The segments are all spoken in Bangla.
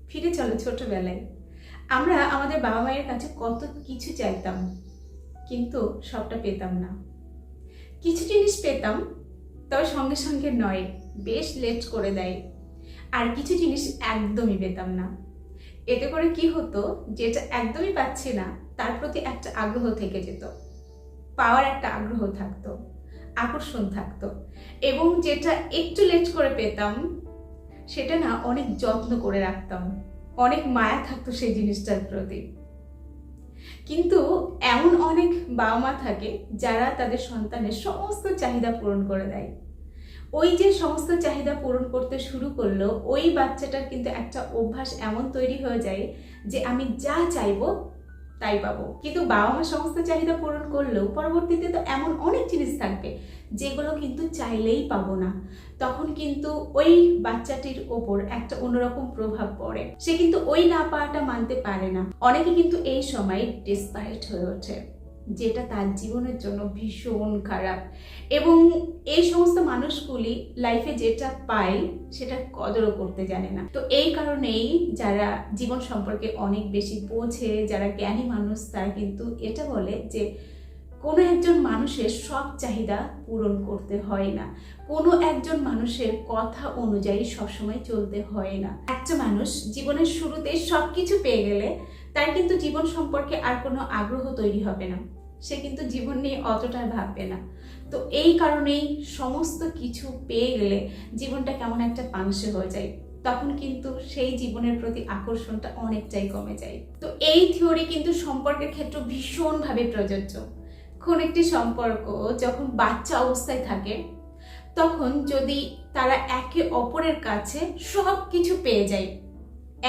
ফিরে চলো ছোটবেলায়। আমরা আমাদের বাবা মায়ের কাছে কত কিছু চাইতাম, কিন্তু সবটা পেতাম না। কিছু জিনিস পেতাম, তবে সঙ্গে সঙ্গে নয়, বেশ লেট করে দেয়। আর কিছু জিনিস একদমই পেতাম না। এতে করে কি হতো, যেটা একদমই পাচ্ছি না তার প্রতি একটা আগ্রহ থেকে যেত, পাওয়ার একটা আগ্রহ থাকতো, আকর্ষণ থাকতো। এবং যেটা একটু লেট করে পেতাম সেটা না অনেক যত্ন করে রাখতাম, অনেক মায়া থাকতো সেই জিনিসটার প্রতি। কিন্তু এমন অনেক বাবা মা থাকে যারা তাদের সন্তানের সমস্ত চাহিদা পূরণ করে দেয়। ওই যে সমস্ত চাহিদা পূরণ করতে শুরু করলো, ওই বাচ্চাটার কিন্তু একটা অভ্যাস এমন তৈরি হয়ে যায় যে আমি যা চাইবো তাই পাবো। কিন্তু বাবা মা সমস্ত চাহিদা পূরণ করলেও পরবর্তীতে তো এমন অনেক জিনিস থাকবে যেগুলো কিন্তু চাইলেই পাবো না। তখন কিন্তু ওই বাচ্চাটির ওপর একটা অন্যরকম প্রভাব পড়ে, সে কিন্তু ওই না পাওয়াটা মানতে পারে না। অনেকে কিন্তু এই সময় ডেসপারেট হয়ে ওঠে, যেটা তার জীবনের জন্য ভীষণ খারাপ। এবং এই সমস্ত মানুষগুলি লাইফে যেটা পায় সেটা কদরও করতে জানে না। তো এই কারণেই যারা জীবন সম্পর্কে অনেক বেশি বোঝে, যারা জ্ঞানী মানুষ, তারা কিন্তু এটা বলে যে কোনো একজন মানুষের সব চাহিদা পূরণ করতে হয় না, কোনো একজন মানুষের কথা অনুযায়ী সবসময় চলতে হয় না। একটা মানুষ জীবনের শুরুতেই সবকিছু পেয়ে গেলে তার কিন্তু জীবন সম্পর্কে আর কোনো আগ্রহ তৈরি হবে না, সে কিন্তু জীবন নিয়ে অতটা ভাববে না। তো এই কারণেই সমস্ত কিছু পেয়ে গেলে জীবনটা কেমন একটা পাংশে হয়ে যায়, তখন কিন্তু সেই জীবনের প্রতি আকর্ষণটা অনেকটাই কমে যায়। তো এই থিওরি কিন্তু সম্পর্কের ক্ষেত্রে ভীষণভাবে প্রযোজ্য। কোন একটি সম্পর্ক যখন বাচ্চা অবস্থায় থাকে, তখন যদি তারা একে অপরের কাছে সব কিছু পেয়ে যায়,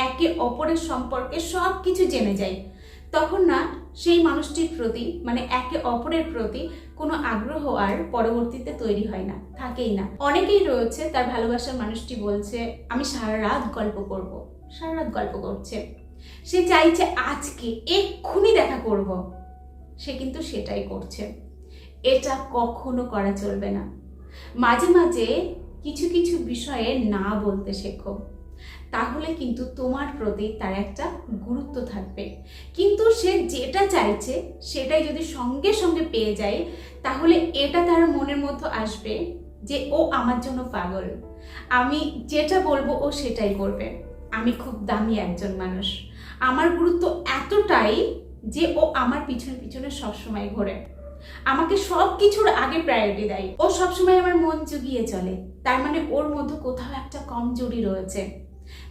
একে অপরের সম্পর্কে সব কিছু জেনে যায়, তখন না সেই মানুষটির প্রতি, মানে একে অপরের প্রতি কোনো আগ্রহ আর পরবর্তীতে তৈরি হয় না, থাকেই না। অনেকেই রয়েছে তার ভালোবাসার মানুষটি বলছে আমি সারা রাত গল্প করব, সারা রাত গল্প করছে, সে চাইছে আজকে এক্ষুনি দেখা করব, সে কিন্তু সেটাই করছে। এটা কখনো করা চলবে না। মাঝে মাঝে কিছু কিছু বিষয়ে না বলতে শেখো, তাহলে কিন্তু তোমার প্রতি তার একটা গুরুত্ব থাকবে। কিন্তু সে যেটা চাইছে সেটাই যদি সঙ্গে সঙ্গে পেয়ে যায়, তাহলে এটা তার মনের মধ্যে আসবে যে ও আমার জন্য পাগল, আমি যেটা বলবো ও সেটাই করবে, আমি খুব দামি একজন মানুষ, আমার গুরুত্ব এতটাই যে ও আমার পিছনে পিছনে সবসময় ঘোরে, আমাকে সব কিছুর আগে প্রায়োরিটি দেয়, ও সবসময় আমার মন জুগিয়ে চলে। তার মানে ওর মধ্যে কোথাও একটা কমজোরি রয়েছে।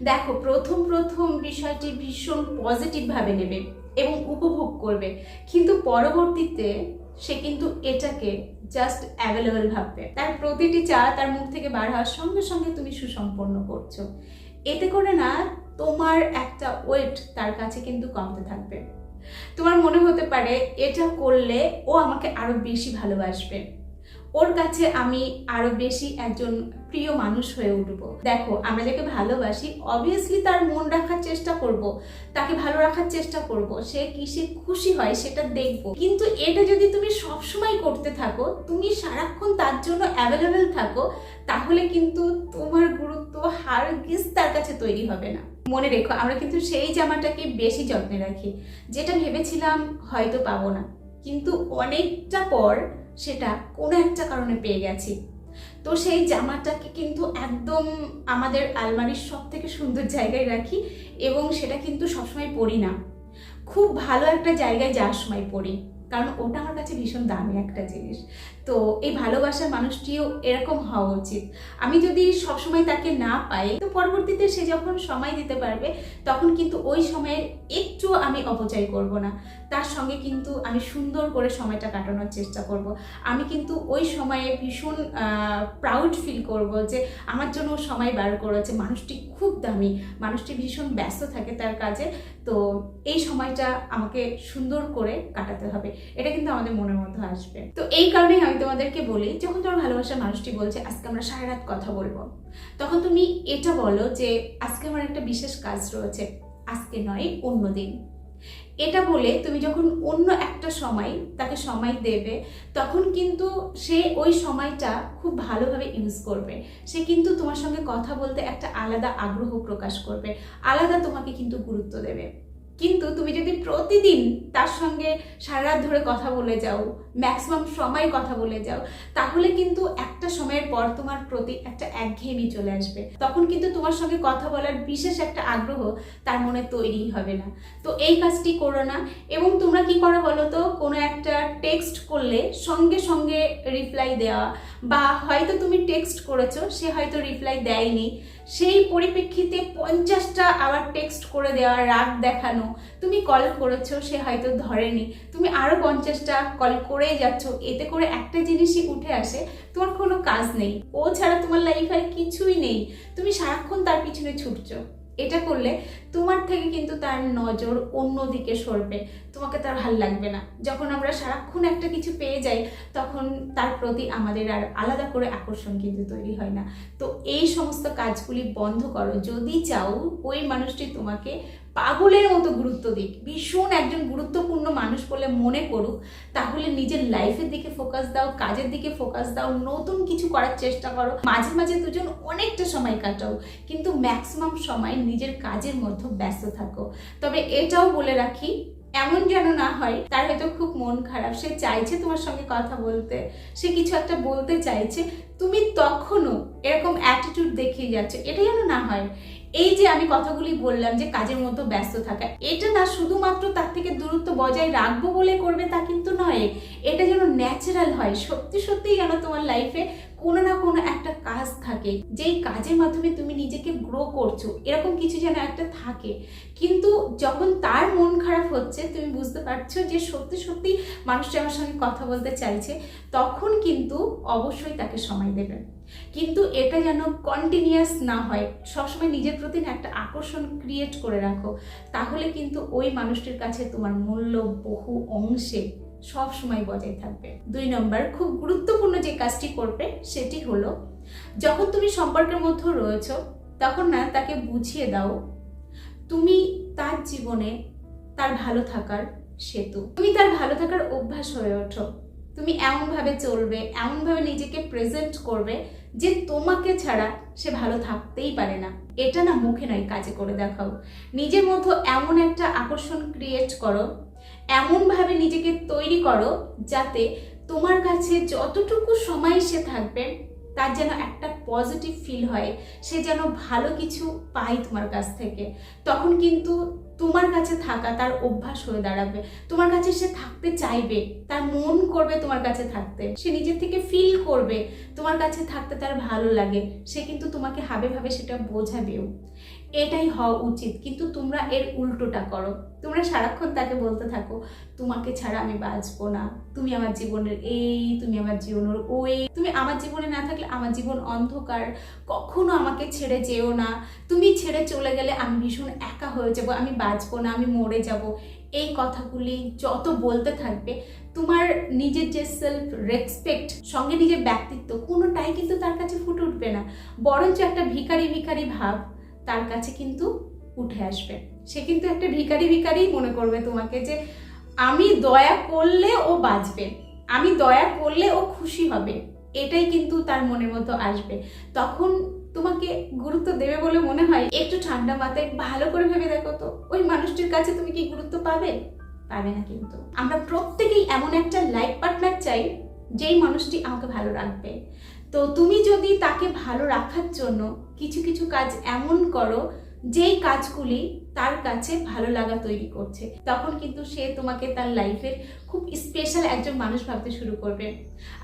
দেখো, প্রথম প্রথম বিষয়টি ভীষণ পজিটিভ ভাবে নেবে এবং উপভোগ করবে, কিন্তু পরবর্তীতে সে কিন্তু এটাকে জাস্ট অ্যাভেলেবল ভাববে। তার প্রতিটি চাওয়া তার মুখ থেকে বার হওয়ার সঙ্গে সঙ্গে তুমি সুসম্পন্ন করছো। এতে করে না তোমার একটা ওয়েট তার কাছে কিন্তু কমতে থাকবে। তোমার মনে হতে পারে এটা করলে ও আমাকে আরো বেশি ভালোবাসবে, ওর কাছে আমি আরো বেশি একজন প্রিয় মানুষ হয়ে উঠবো। দেখো, আমরা যাকে ভালোবাসি অবভিয়াসলি তার মন রাখার চেষ্টা করব, তাকে ভালো রাখার চেষ্টা করব, সে কিসে খুশি হয় সেটা দেখবো। কিন্তু এটা যদি তুমি সবসময় করতে থাকো, তুমি সারাক্ষণ তার জন্য অ্যাভেলেবেল থাকো, তাহলে কিন্তু তোমার গুরুত্ব হারগিজ তার কাছে তৈরি হবে না। মনে রেখো, আমরা কিন্তু সেই জামাটাকে বেশি যত্নে রাখি, যেটা ভেবেছিলাম হয়তো পাবো না, কিন্তু অনেকটা পর সেটা কোনো একটা কারণে পেয়ে গেছি। তো সেই জামাটাকে কিন্তু একদম আমাদের আলমারির সব থেকে সুন্দর জায়গায় রাখি, এবং সেটা কিন্তু সবসময় পরি না, খুব ভালো একটা জায়গায় যাওয়ার সময় পরি, কারণ ওটা আমার কাছে ভীষণ দামি একটা জিনিস। তো এই ভালোবাসার মানুষটিও এরকম হওয়া উচিত। আমি যদি সবসময় তাকে না পাই, তো পরবর্তীতে সে যখন সময় দিতে পারবে, তখন কিন্তু ওই সময়ের একটু আমি অপচয় করব না, তার সঙ্গে কিন্তু আমি সুন্দর করে সময়টা কাটানোর চেষ্টা করব। আমি কিন্তু ওই সময়ে ভীষণ প্রাউড ফিল করব যে আমার জন্য সময় বার করেছে, মানুষটি খুব দামি, মানুষটি ভীষণ ব্যস্ত থাকে তার কাজে, তো এই সময়টা আমাকে সুন্দর করে কাটাতে হবে, এটা কিন্তু আমাদের মনের মধ্যে আসবে। তো এই কারণেই আমি তোমাদেরকে বলি, যখন তোমার ভালোবাসার মানুষটি বলছে আজকে আমরা সারা রাত কথা বলবো, তখন তুমি এটা বলো যে আজকে আমার একটা বিশেষ কাজ রয়েছে, আজকে নয় অন্য দিন। এটা বলে তুমি যখন অন্য একটা সময় তাকে সময় দেবে, তখন কিন্তু সে ওই সময়টা খুব ভালোভাবে ইউজ করবে। সে কিন্তু তোমার সঙ্গে কথা বলতে একটা আলাদা আগ্রহ প্রকাশ করবে, আলাদা তোমাকে কিন্তু গুরুত্ব দেবে। কিন্তু তুমি যদি প্রতিদিন তার সঙ্গে সারা রাত ধরে কথা বলে যাও, ম্যাক্সিমাম সময় কথা বলে যাও, তাহলে কিন্তু একটা সময়ের পর তোমার প্রতি একটা একঘেয়েমি চলে আসবে। তখন কিন্তু তোমার সঙ্গে কথা বলার বিশেষ একটা আগ্রহ তার মনে তৈরি হবে না। তো এই কাজটি করো না। এবং তোমরা কি করো বলো তো, কোনো একটা টেক্সট করলে সঙ্গে সঙ্গে রিপ্লাই দেওয়া, বা হয়তো তুমি টেক্সট করেছো, সে হয়তো রিপ্লাই দেয়নি, সেই পরিপ্রেক্ষিতে 50টা আবার টেক্সট করে দেওয়া, রাগ দেখানো। তুমি কল করেছো, সে হয়তো ধরেনি, তুমি আরও 50টা কল করেই যাচ্ছ। এতে করে একটা জিনিসই উঠে আসে, তোমার কোনো কাজ নেই, ও ছাড়া তোমার লাইফে আর কিছুই নেই, তুমি সারাক্ষণ তার পিছনে ছুটছো। এটা করলে তোমার থেকে কিন্তু তার নজর অন্যদিকে সরবে, তোমাকে তার ভাল লাগবে না। যখন আমরা সারাক্ষণ একটা কিছু পেয়ে যাই, তখন তার প্রতি আমাদের আর আলাদা করে আকর্ষণ কিন্তু তৈরি হয় না। তো এই সমস্ত কাজগুলি বন্ধ করো যদি চাও ওই মানুষটি তোমাকে পাগলের মতো গুরুত্ব দিক, ভীষণ একজন গুরুত্বপূর্ণ মানুষ বলে মনে করুক। তাহলে নিজের লাইফের দিকে ফোকাস দাও, কাজের দিকে ফোকাস দাও, নতুন কিছু করার চেষ্টা করো। মাঝে মাঝে দুজন অনেকটা সময় কাটাও, কিন্তু ম্যাক্সিমাম সময় নিজের কাজের মধ্যে ব্যস্ত থাকো। তবে এটাও বলে রাখি, এমন যেন না হয় তার হয়তো খুব মন খারাপ, সে চাইছে তোমার সঙ্গে কথা বলতে, সে কিছু একটা বলতে চাইছে, তুমি তখনও এরকম অ্যাটিটিউড দেখিয়ে যাচ্ছ, এটা যেন না হয়। এই যে আমি কথাগুলি বললাম যে কাজের মধ্যে ব্যস্ত থাকা, এটা না শুধুমাত্র তার থেকে দূরত্ব বজায় রাখবো বলে করবে তা কিন্তু নয়। এটা যেন ন্যাচারাল হয়, সত্যি সত্যি যেন তোমার লাইফে কোনো না কোনো একটা কাজ থাকে, যেই কাজের মাধ্যমে তুমি নিজেকে গ্রো করছো, এরকম কিছু যেন একটা থাকে। কিন্তু যখন তার মন খারাপ হচ্ছে, তুমি বুঝতে পারছো যে সত্যি সত্যি মানুষটা আমার সঙ্গে কথা বলতে চাইছে, তখন কিন্তু অবশ্যই তাকে সময় দেবে। কিন্তু এটা যেন কন্টিনিউয়াস না হয়, সবসময় নিজের প্রতি একটা আকর্ষণ ক্রিয়েট করে রাখো, তাহলে কিন্তু ওই মানুষটির কাছে তোমার মূল্য বহু অংশে সব সময় বজায় থাকবে। 2 নম্বর খুব গুরুত্বপূর্ণ যে কাজটি করবে সেটি হলো, যখন তুমি সম্পর্কের মধ্যে রয়েছো, তখন না তাকে বুঝিয়ে দাও তুমি তার জীবনে তার ভালো থাকার সেতু, তুমি তার ভালো থাকার অভ্যাস হয়ে ওঠো। তুমি এমনভাবে চলবে, এমনভাবে নিজেকে প্রেজেন্ট করবে যে তোমাকে ছাড়া সে ভালো থাকতেই পারে না। এটা না মুখে নয়, কাজে করে দেখাও। নিজের মধ্যে এমন একটা আকর্ষণ ক্রিয়েট করো, এমনভাবে নিজেকে তৈরি করো যাতে তোমার কাছে যতটুকু সময় সে থাকবে তার যেন একটা পজিটিভ ফিল হয়, সে যেন ভালো কিছু পায় তোমার কাছ থেকে। তখন কিন্তু তোমার কাছে থাকা তার অভ্যাস হয়ে দাঁড়াবে, তোমার কাছে সে থাকতে চাইবে, তার মন করবে তোমার কাছে থাকতে, সে নিজের থেকে ফিল করবে তোমার কাছে থাকতে তার ভালো লাগে, সে কিন্তু তোমাকে হাবে ভাবে সেটা বোঝাবেও। এটাই হওয়া উচিত। কিন্তু তোমরা এর উল্টোটা করো, তোমরা সারাক্ষণ তাকে বলতে থাকো তোমাকে ছাড়া আমি বাঁচবো না, তুমি আমার জীবনের এই, তুমি আমার জীবনের ওই, তুমি আমার জীবনে না থাকলে আমার জীবন অন্ধকার, কখনো আমাকে ছেড়ে যেও না, তুমি ছেড়ে চলে গেলে আমি ভীষণ একা হয়ে যাব, আমি বাঁচবো না, আমি মরে যাব। এই কথাগুলি যত বলতে থাকবে, তোমার নিজের যে সেলফ রেসপেক্ট সঙ্গে নিজের ব্যক্তিত্ব কোনোটাই কিন্তু তার কাছে ফুটে উঠবে না, বরঞ্চ একটা ভিখারি ভিখারি ভাব তার কাছে কিন্তু উঠে আসবে। সে কিন্তু একটা ভিখারি ভিখারি মনে করবে তোমাকে, যে আমি দয়া করলে ও বাঁচবে, আমি দয়া করলে ও খুশি হবে, এটাই কিন্তু তার মনের মতো আসবে। তখন তোমাকে গুরুত্ব দেবে বলে মনে হয়? একটু ঠান্ডা মাথায় ভালো করে ভেবে দেখো তো, ওই মানুষটির কাছে তুমি কি গুরুত্ব পাবে? পাবে না। কিন্তু আমরা প্রত্যেকেই এমন একটা লাইফ পার্টনার চাই যেই মানুষটি আমাকে ভালো রাখবে। তো তুমি যদি তাকে ভালো রাখার জন্য কিছু কিছু কাজ এমন করো যেই কাজগুলি তার কাছে ভালো লাগা তৈরি করছে, তখন কিন্তু সে তোমাকে তার লাইফের খুব স্পেশাল একজন মানুষ ভাবতে শুরু করবে।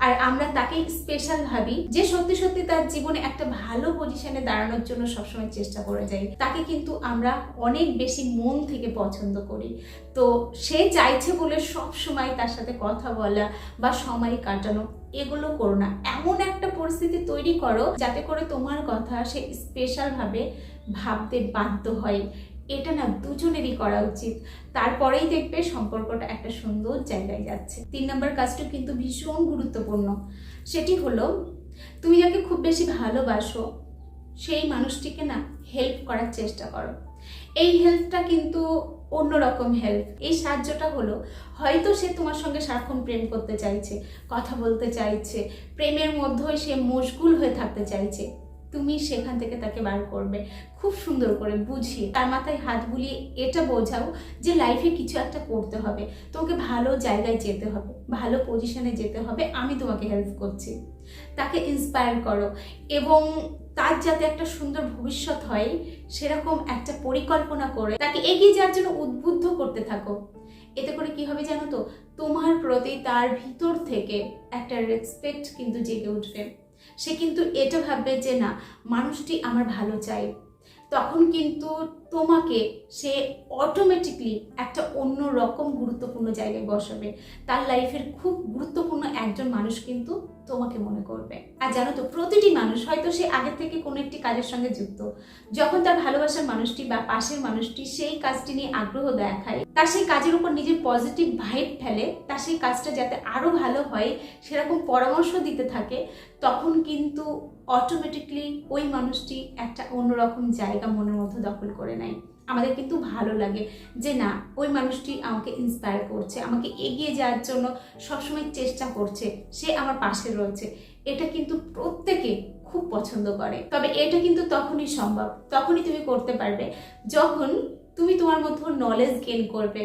আর আমরা তাকে স্পেশাল ভাবি যে সত্যি সত্যি তার জীবনে একটা ভালো পজিশনে দাঁড়ানোর জন্য সবসময় চেষ্টা করে যাই, তাকে কিন্তু আমরা অনেক বেশি মন থেকে পছন্দ করি। তো সে চাইছে বলে সব সময় তার সাথে কথা বলা বা সময় কাটানো এগুলো করো না। এমন একটা পরিস্থিতি তৈরি করো যাতে করে তোমার কথা সে স্পেশাল ভাবে ভাবতে বাধ্য হয়। এটা না দুজনেরই করা উচিত, তারপরেই দেখবে সম্পর্কটা একটা সুন্দর জায়গায় যাচ্ছে। 3 নম্বর কাজটা কিন্তু ভীষণ গুরুত্বপূর্ণ, সেটি হলো তুমি যাকে খুব বেশি ভালোবাসো সেই মানুষটিকে না হেল্প করার চেষ্টা করো। এই হেল্পটা কিন্তু অন্যরকম হেল্প। এই সাহায্যটা হলো, হয়তো সে তোমার সঙ্গে সারাক্ষণ প্রেম করতে চাইছে, কথা বলতে চাইছে, প্রেমের মধ্যেই সে মশগুল হয়ে থাকতে চাইছে, তুমি সেখান থেকে তাকে বার করবে খুব সুন্দর করে বুঝিয়ে, তার মাথায় হাত বুলিয়ে এটা বোঝাও যে লাইফে কিছু একটা করতে হবে, তোমাকে ভালো জায়গায় যেতে হবে, ভালো পজিশনে যেতে হবে, আমি তোমাকে হেল্প করছি। তাকে ইন্সপায়ার করো এবং তার যাতে একটা সুন্দর ভবিষ্যৎ হয় সেরকম একটা পরিকল্পনা করে তাকে এগিয়ে যাওয়ার জন্য উদ্বুদ্ধ করতে থাকো। এতে করে কি হবে জানো তো, তোমার প্রতি তার ভিতর থেকে একটা রেসপেক্ট কিন্তু জেগে উঠবে। সে কিন্তু এটা ভাববে যে না, মানুষটি আমার ভালো চাই। তখন কিন্তু তোমাকে সে অটোমেটিকলি একটা অন্য রকম গুরুত্বপূর্ণ জায়গায় বসাবে। তার লাইফের খুব গুরুত্বপূর্ণ একজন মানুষ কিন্তু তোমাকে মনে করবে। আর জানো তো, প্রতিটি মানুষ হয়তো সে আগে থেকে কোনো একটি কাজের সঙ্গে যুক্ত, যখন তার ভালোবাসার মানুষটি বা পাশের মানুষটি সেই কাজটি নিয়ে আগ্রহ দেখায়, তার সেই কাজের উপর নিজের পজিটিভ ভাইব ফেলে, তার সেই কাজটা যাতে আরো ভালো হয় সেরকম পরামর্শ দিতে থাকে, তখন কিন্তু অটোমেটিকলি ওই মানুষটি একটা অন্যরকম জায়গা মনের মধ্যে দখল করে নেয়। আমাদের কিন্তু ভালো লাগে যে না, ওই মানুষটি আমাকে ইন্সপায়ার করছে, আমাকে এগিয়ে যাওয়ার জন্য সবসময় চেষ্টা করছে, সে আমার পাশে রয়েছে। এটা কিন্তু প্রত্যেকে খুব পছন্দ করে। তবে এটা কিন্তু তখনই সম্ভব, তখনই তুমি করতে পারবে যখন তুমি তোমার মধ্যে নলেজ গেইন করবে।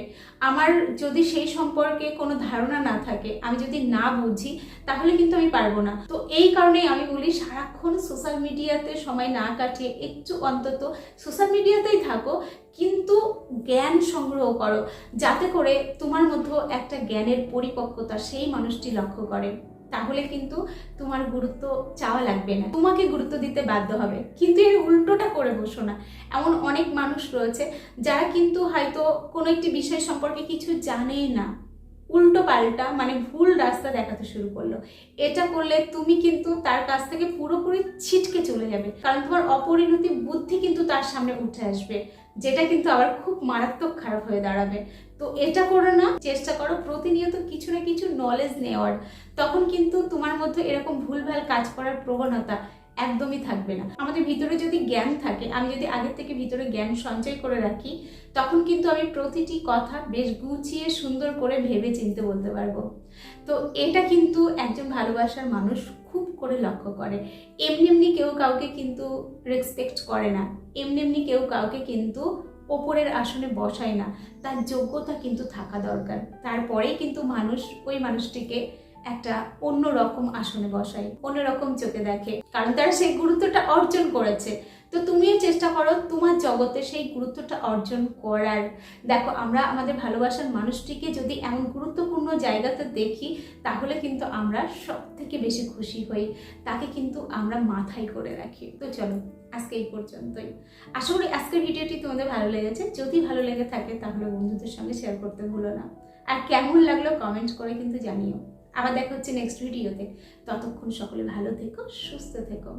আমার যদি সেই সম্পর্কে কোনো ধারণা না থাকে, আমি যদি না বুঝি, তাহলে কিন্তু আমি পারবো না। তো এই কারণেই আমি বলি, সারাক্ষণ সোশ্যাল মিডিয়াতে সময় না কাটিয়ে একটু অন্তত সোশ্যাল মিডিয়াতেই থাকো, কিন্তু জ্ঞান সংগ্রহ করো, যাতে করে তোমার মধ্যে একটা জ্ঞানের পরিপক্কতা সেই মানুষটি লক্ষ্য করে। তাহলে কিন্তু তোমার গুরুত্ব চাওয়া লাগবে না, তোমাকে গুরুত্ব দিতে বাধ্য হবে। কিন্তু এর উল্টোটা করে বসো না। এমন অনেক মানুষ রয়েছে যারা কিন্তু হয়তো কোনো একটি বিষয় সম্পর্কে কিছু জানেই না, উল্টো পাল্টা মানে ভুল রাস্তা দেখাতে শুরু করলো। এটা করলে তুমি কিন্তু তার কাছ থেকে পুরোপুরি ছিটকে চলে যাবে, কারণ তোমার অপরিণতি বুদ্ধি কিন্তু তার সামনে উঠে আসবে, যেটা কিন্তু আবার খুব মারাত্মক খারাপ হয়ে দাঁড়াবে। তো এটা করো না, চেষ্টা করো প্রতিনিয়ত কিছু না কিছু নলেজ নেওয়ার। তখন কিন্তু তোমার মধ্যে এরকম ভুলভাল কাজ করার প্রবণতা একদমই থাকবে না। আমাদের ভিতরে যদি জ্ঞান থাকে, আমি যদি আগের থেকে ভিতরে জ্ঞান সঞ্চয় করে রাখি, তখন কিন্তু আমি প্রতিটি কথা বেশ গুছিয়ে সুন্দর করে ভেবে চিন্তে বলতে পারবো। তো এটা কিন্তু একজন ভালোবাসার মানুষ খুব করে লক্ষ্য করে। এমনি এমনি কেউ কাউকে কিন্তু রেসপেক্ট করে না, এমনি এমনি কেউ কাউকে কিন্তু ওপরের আসনে বসায় না। তার যোগ্যতা কিন্তু থাকা দরকার, তারপরেই কিন্তু মানুষ ওই মানুষটিকে একটা অন্য রকম আসনে বসায়, অন্যরকম চোখে দেখে, কারণ তারা সেই গুরুত্বটা অর্জন করেছে। তো তুমিও চেষ্টা করো তোমার জগতে সেই গুরুত্বটা অর্জন করার। দেখো, আমরা আমাদের ভালোবাসার মানুষটিকে যদি এমন গুরুত্বপূর্ণ জায়গাতে দেখি, তাহলে কিন্তু আমরা সব থেকে বেশি খুশি হই, তাকে কিন্তু আমরা মাথায় করে রাখি। তো চলো, আজকে এই পর্যন্তই। আশা করি আজকের ভিডিওটি তোমাদের ভালো লেগেছে। যদি ভালো লেগে থাকে তাহলে বন্ধুদের সঙ্গে শেয়ার করতে ভুলো না। আর কেমন লাগলো কমেন্ট করে কিন্তু জানিও। আবার দেখা হচ্ছে নেক্সট ভিডিওতে। ততক্ষণ সকলে ভালো থেকো, সুস্থ থেকো।